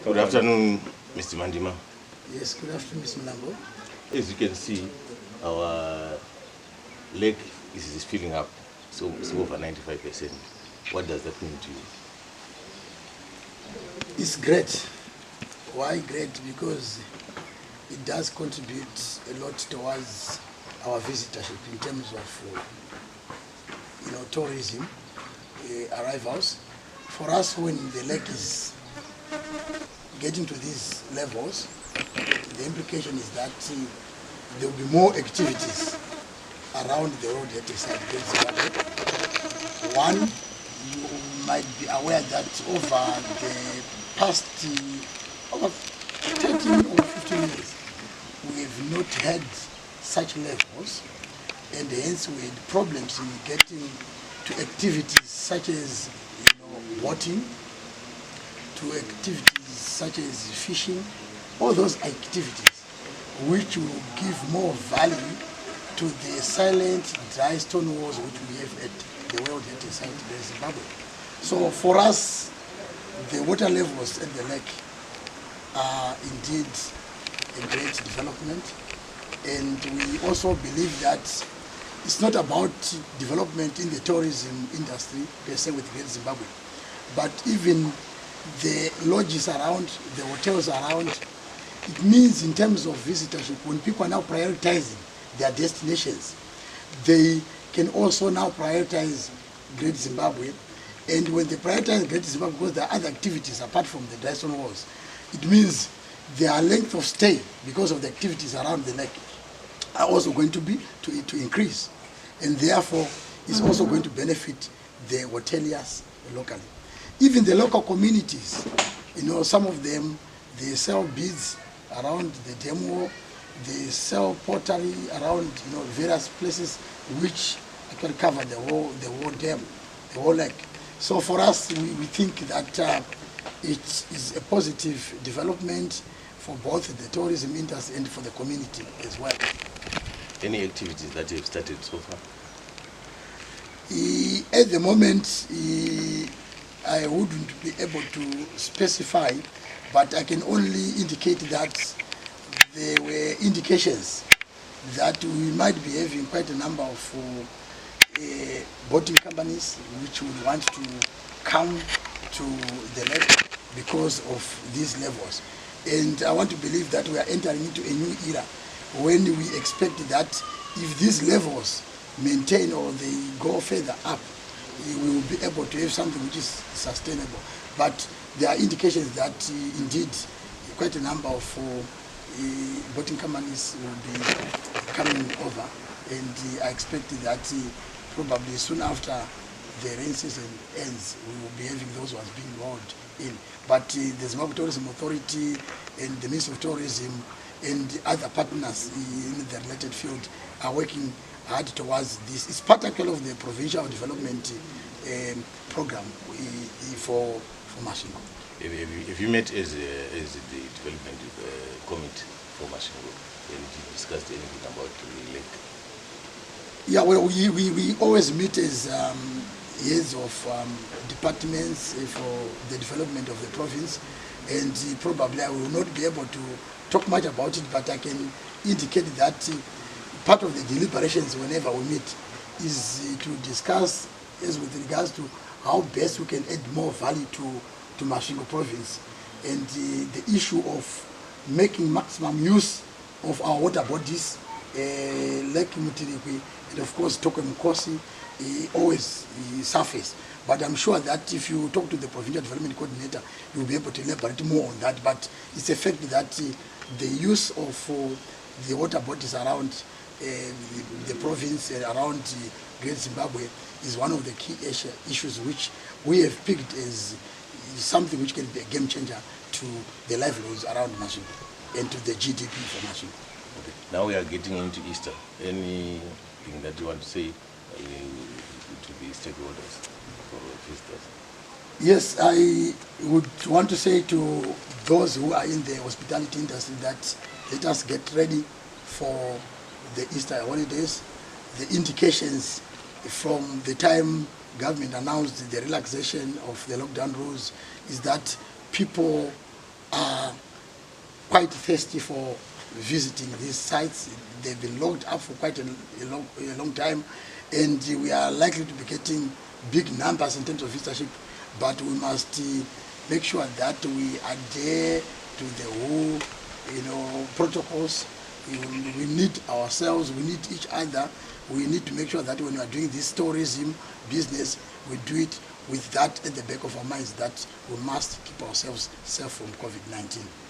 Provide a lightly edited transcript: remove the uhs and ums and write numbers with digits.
Good afternoon, Mr. Mandima. Yes, good afternoon, Mr. Mlambo. As you can see, our lake is filling up, so it's over 95%. What does that mean to you? It's great. Why great? Because it does contribute a lot towards our visitorship in terms of tourism arrivals. For us, when the lake is getting to these levels, the implication is that there will be more activities around the road heritage site. One, you might be aware that over the past over 13 or 15 years, we have not had such levels, and hence we had problems in getting to activities such as boating, to activities such as fishing, all those activities which will give more value to the silent dry stone walls which we have at the World Heritage Site in Zimbabwe. So for us, the water levels at the lake are indeed a great development, and we also believe that it's not about development in the tourism industry per se with Great Zimbabwe, but even the lodges around, the hotels around. It means in terms of visitorship, when people are now prioritizing their destinations, they can also now prioritize Great Zimbabwe. And when they prioritize Great Zimbabwe, because there are other activities apart from the dry stone walls, it means their length of stay, because of the activities around the lake, are also going to be to increase, and therefore is also going to benefit the hoteliers locally. Even the local communities, some of them, they sell beads around the dam wall, they sell pottery around various places which actually cover the whole dam, the whole lake. So for us, we think that it is a positive development for both the tourism industry and for the community as well. Any activities that you have started so far? At the moment, I wouldn't be able to specify, but I can only indicate that there were indications that we might be having quite a number of boating companies which would want to come to the lake because of these levels. And I want to believe that we are entering into a new era when we expect that if these levels maintain or they go further up, we will be able to have something which is sustainable. But there are indications that indeed quite a number of boating companies will be coming over, and I expect that probably soon after the rain season ends, we will be having those ones being rolled in. But the Zimbabwe Tourism Authority and the Ministry of Tourism and other partners in the related field are working hard towards this. It's part actually of the Provincial Development program for Masvingo. If you met as the development committee for Masvingo, and you discussed anything about the lake? Yeah, well, we always meet as heads of departments for the development of the province, and probably I will not be able to talk much about it, but I can indicate that part of the deliberations whenever we meet is to discuss as with regards to how best we can add more value to Masvingo province, and the issue of making maximum use of our water bodies, Lake Mutirikwi, and of course Mukosi, always surface. But I'm sure that if you talk to the Provincial Development Coordinator, you'll be able to elaborate more on that. But it's a fact that the use of the water bodies around the province, around Great Zimbabwe, is one of the key issues which we have picked as something which can be a game changer to the livelihoods around Masvingo and to the GDP for Masvingo. Okay. Now we are getting into Easter. Anything that you want to say to the stakeholders for visitors? Yes, I would want to say to those who are in the hospitality industry that let us get ready for the Easter holidays. The indications from the time government announced the relaxation of the lockdown rules is that people are quite thirsty for visiting these sites. They've been locked up for quite a long time, and we are likely to be getting big numbers in terms of visitorship, but we must make sure that we adhere to the whole, protocols. We need ourselves, we need each other. We need to make sure that when we are doing this tourism business, we do it with that at the back of our minds, that we must keep ourselves safe from COVID-19.